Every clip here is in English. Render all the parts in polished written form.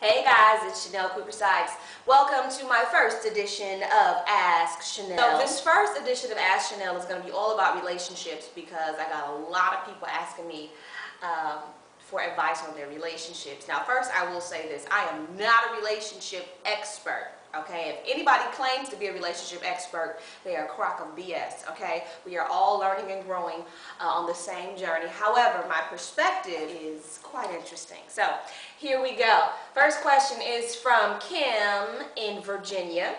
Hey guys, it's Shanel Cooper-Sykes. Welcome to my first edition of Ask Shanel. So this first edition of Ask Shanel is going to be all about relationships because I got a lot of people asking me for advice on their relationships. Now first I will say this, I am not a relationship expert. Okay, if anybody claims to be a relationship expert, they are a crock of BS, okay? We are all learning and growing on the same journey. However, my perspective is quite interesting. So, here we go. First question is from Kim in Virginia.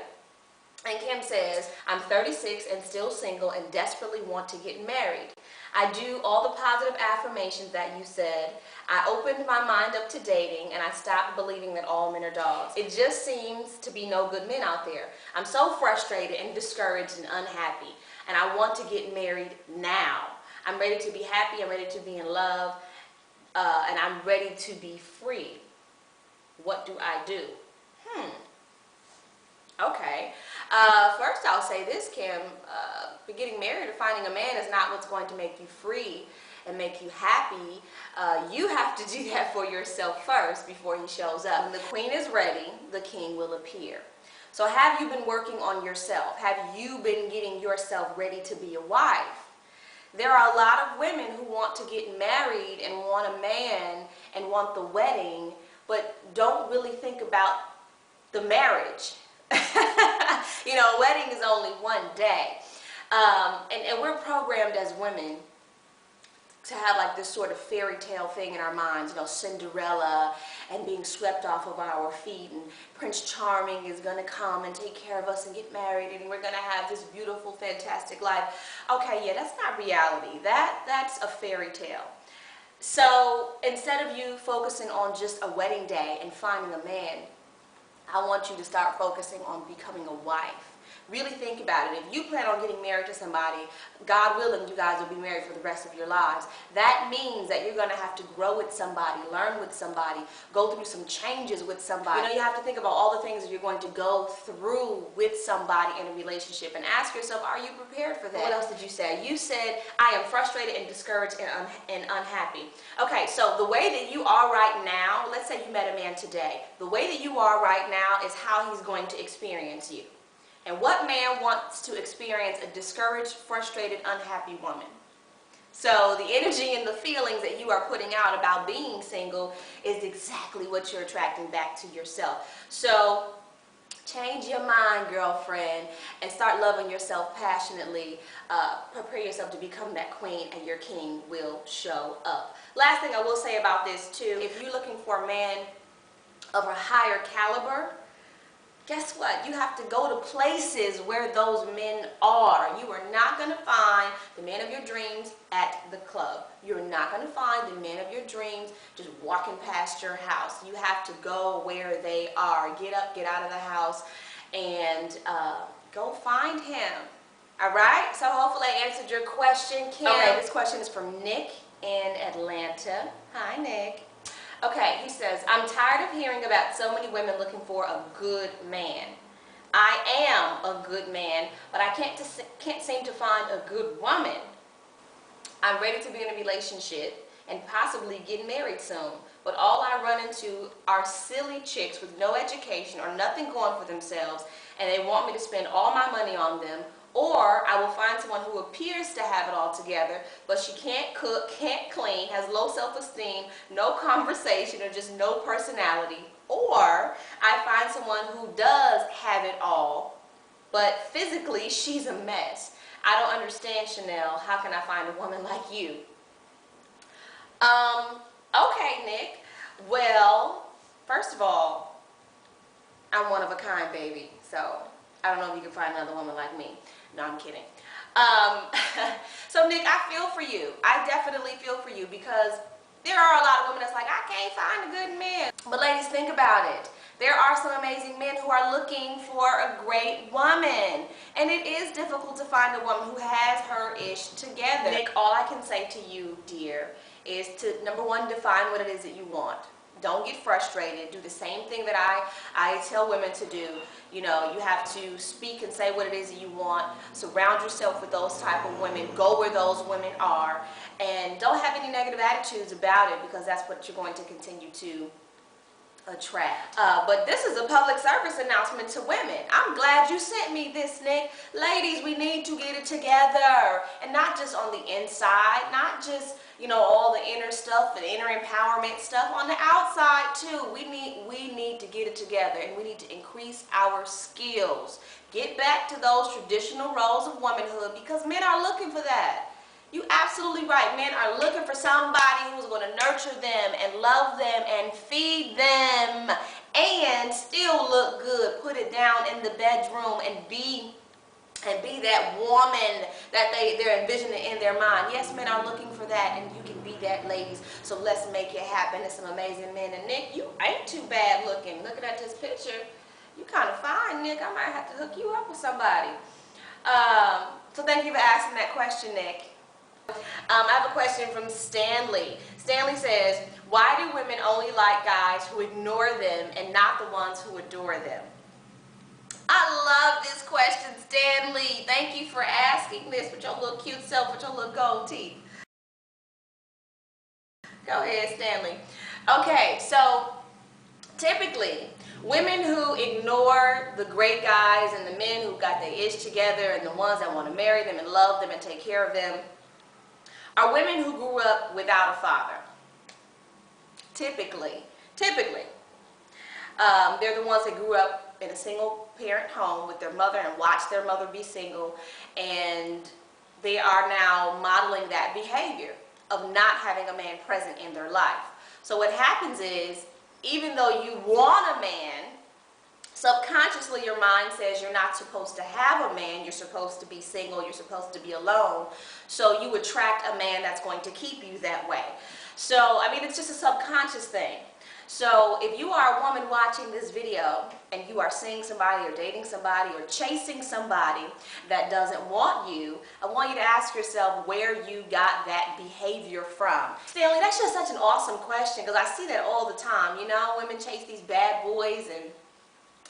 And Kim says, I'm 36 and still single and desperately want to get married. I do all the positive affirmations that you said. I opened my mind up to dating and I stopped believing that all men are dogs. It just seems to be no good men out there. I'm so frustrated and discouraged and unhappy. And I want to get married now. I'm ready to be happy. I'm ready to be in love. And I'm ready to be free. What do I do? Okay. First I'll say this, Kim, getting married or finding a man is not what's going to make you free and make you happy. You have to do that for yourself first before he shows up. When the queen is ready, the king will appear. So have you been working on yourself? Have you been getting yourself ready to be a wife? There are a lot of women who want to get married and want a man and want the wedding, but don't really think about the marriage. You know, a wedding is only one day. And we're programmed as women to have like this sort of fairy tale thing in our minds, you know, Cinderella and being swept off of our feet, and Prince Charming is going to come and take care of us and get married, and we're going to have this beautiful, fantastic life. Okay, yeah, that's not reality. That's a fairy tale. So instead of you focusing on just a wedding day and finding a man, I want you to start focusing on becoming a wife. Really think about it. If you plan on getting married to somebody, God willing, you guys will be married for the rest of your lives. That means that you're going to have to grow with somebody, learn with somebody, go through some changes with somebody. You know, you have to think about all the things that you're going to go through with somebody in a relationship and ask yourself, are you prepared for that? What else did you say? You said, I am frustrated and discouraged and unhappy. Okay, so the way that you are right now, let's say you met a man today. The way that you are right now is how he's going to experience you. And what man wants to experience a discouraged, frustrated, unhappy woman? So the energy and the feelings that you are putting out about being single is exactly what you're attracting back to yourself. So change your mind, girlfriend, and start loving yourself passionately. Prepare yourself to become that queen, and your king will show up. Last thing I will say about this too, if you're looking for a man of a higher caliber, guess what? You have to go to places where those men are. You are not going to find the man of your dreams at the club. You're not going to find the man of your dreams just walking past your house. You have to go where they are. Get up, get out of the house, and go find him. All right? So hopefully I answered your question, Kim. Okay, this question is from Nick in Atlanta. Hi, Nick. Okay, he says, I'm tired of hearing about so many women looking for a good man. I am a good man, but I can't seem to find a good woman. I'm ready to be in a relationship and possibly get married soon, but all I run into are silly chicks with no education or nothing going for themselves, and they want me to spend all my money on them. Or I will find someone who appears to have it all together, but she can't cook, can't clean, has low self-esteem, no conversation, or just no personality. Or I find someone who does have it all, but physically she's a mess. I don't understand, Shanel. How can I find a woman like you? Okay, Nick. Well, first of all, I'm one of a kind, baby. So I don't know if you can find another woman like me. No, I'm kidding. So Nick, I feel for you. I definitely feel for you because there are a lot of women that's like, I can't find a good man. But ladies, think about it. There are some amazing men who are looking for a great woman. And it is difficult to find a woman who has her ish together. Nick, all I can say to you, dear, is to, number one, define what it is that you want. Don't get frustrated. Do the same thing that I tell women to do. You know, you have to speak and say what it is that you want. Surround yourself with those type of women. Go where those women are. And don't have any negative attitudes about it, because that's what you're going to continue to a trap. But this is a public service announcement to women. I'm glad you sent me this, Nick. Ladies, we need to get it together. And not just on the inside, not just, you know, all the inner stuff and inner empowerment stuff. On the outside too, we need to get it together, and we need to increase our skills. Get back to those traditional roles of womanhood, because men are looking for that. You're absolutely right. Men are looking for somebody who's going to nurture them and love them and feed them and still look good. Put it down in the bedroom and be that woman that they're envisioning in their mind. Yes, men are looking for that, and you can be that, ladies. So let's make it happen. There's some amazing men. And Nick, you ain't too bad looking. Looking at this picture, you kind of fine, Nick. I might have to hook you up with somebody. So thank you for asking that question, Nick. I have a question from Stanley. Stanley says, why do women only like guys who ignore them and not the ones who adore them? I love this question, Stanley. Thank you for asking this with your little cute self, with your little gold teeth. Go ahead, Stanley. Okay, so typically, women who ignore the great guys and the men who got their ish together and the ones that want to marry them and love them and take care of them are women who grew up without a father. Typically. They're the ones that grew up in a single parent home with their mother and watched their mother be single, and they are now modeling that behavior of not having a man present in their life. So what happens is, even though you want a man, subconsciously your mind says you're not supposed to have a man, you're supposed to be single, you're supposed to be alone. So you attract a man that's going to keep you that way. So, I mean, it's just a subconscious thing. So if you are a woman watching this video and you are seeing somebody or dating somebody or chasing somebody that doesn't want you, I want you to ask yourself where you got that behavior from. Stanley, that's just such an awesome question, because I see that all the time. You know, women chase these bad boys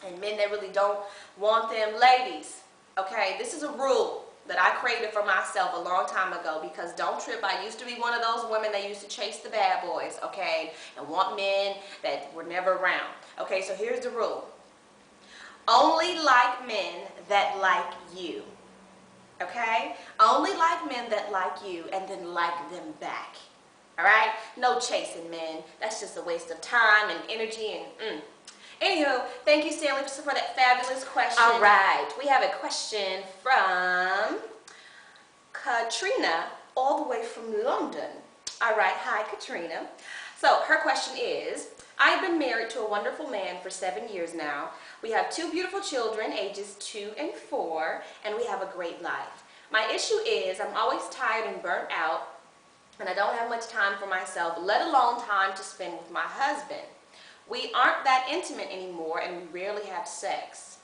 and men that really don't want them. Ladies, okay, this is a rule that I created for myself a long time ago, because don't trip, I used to be one of those women that used to chase the bad boys, okay, and want men that were never around. Okay, so here's the rule. Only like men that like you, okay? Only like men that like you, and then like them back, all right? No chasing men. That's just a waste of time and energy and Anywho, thank you, Stanley, for that fabulous question. All right, we have a question from Katrina, all the way from London. All right, hi, Katrina. So her question is, I've been married to a wonderful man for 7 years now. We have 2 beautiful children, ages 2 and 4, and we have a great life. My issue is I'm always tired and burnt out, and I don't have much time for myself, let alone time to spend with my husband. We aren't that intimate anymore, and we rarely have sex.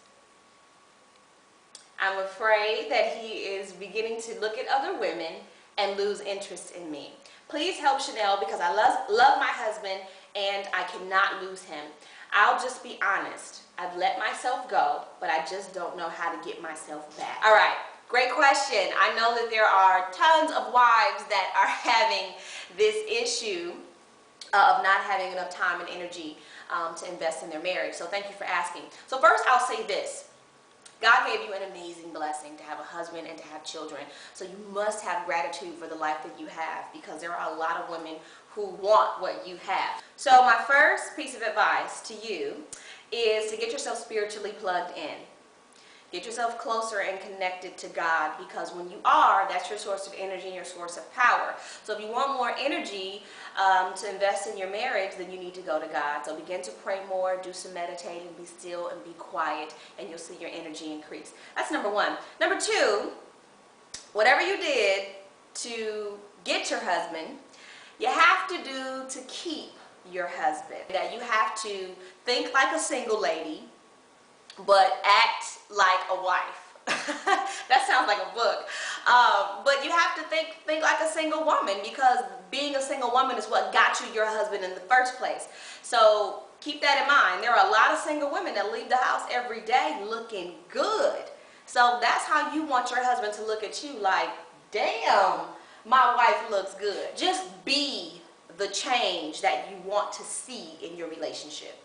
I'm afraid that he is beginning to look at other women and lose interest in me. Please help Chanel, because I love my husband and I cannot lose him. I'll just be honest. I've let myself go, but I just don't know how to get myself back. All right, great question. I know that there are tons of wives that are having this issue of not having enough time and energy to invest in their marriage. So thank you for asking. So first, I'll say this. God gave you an amazing blessing to have a husband and to have children. So you must have gratitude for the life that you have, because there are a lot of women who want what you have. So my first piece of advice to you is to get yourself spiritually plugged in. Get yourself closer and connected to God, because when you are, that's your source of energy and your source of power. So if you want more energy to invest in your marriage, then you need to go to God. So begin to pray more, do some meditating, be still and be quiet, and you'll see your energy increase. That's number one. Number two, whatever you did to get your husband, you have to do to keep your husband. That you have to think like a single lady, but act like a wife. That sounds like a book. But you have to think like a single woman, because being a single woman is what got you your husband in the first place. So keep that in mind. There are a lot of single women that leave the house every day looking good. So that's how you want your husband to look at you, like, damn, my wife looks good. Just be the change that you want to see in your relationship.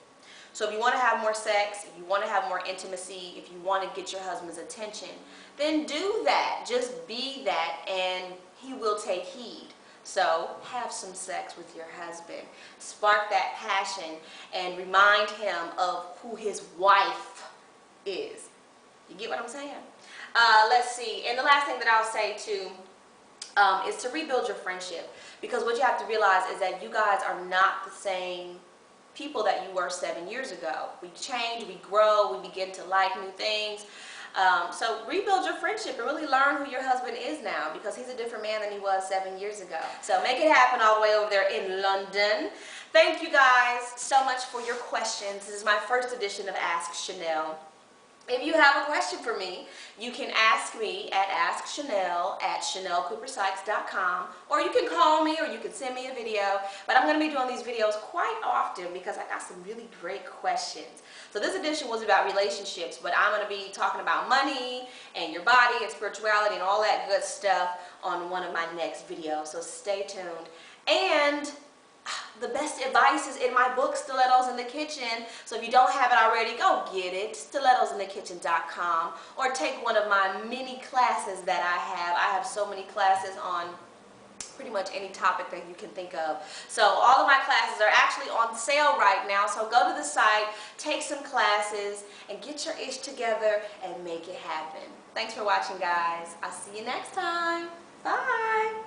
So if you want to have more sex, if you want to have more intimacy, if you want to get your husband's attention, then do that. Just be that, and he will take heed. So have some sex with your husband. Spark that passion and remind him of who his wife is. You get what I'm saying? Let's see. And the last thing that I'll say too is to rebuild your friendship. Because what you have to realize is that you guys are not the same people that you were 7 years ago. We change, we grow, we begin to like new things. So rebuild your friendship and really learn who your husband is now, because he's a different man than he was 7 years ago. So make it happen all the way over there in London. Thank you guys so much for your questions. This is my first edition of Ask Shanel. If you have a question for me, you can ask me at AskShanel@ShanelCooper-Sykes.com, or you can call me, or you can send me a video. But I'm going to be doing these videos quite often because I got some really great questions. So this edition was about relationships, but I'm going to be talking about money and your body and spirituality and all that good stuff on one of my next videos. So stay tuned. And the best advice is in my book, Stilettos in the Kitchen. So if you don't have it already, go get it, stilettosinthekitchen.com, or take one of my many classes that I have. I have so many classes on pretty much any topic that you can think of. So all of my classes are actually on sale right now. So go to the site, take some classes, and get your ish together and make it happen. Thanks for watching, guys. I'll see you next time. Bye.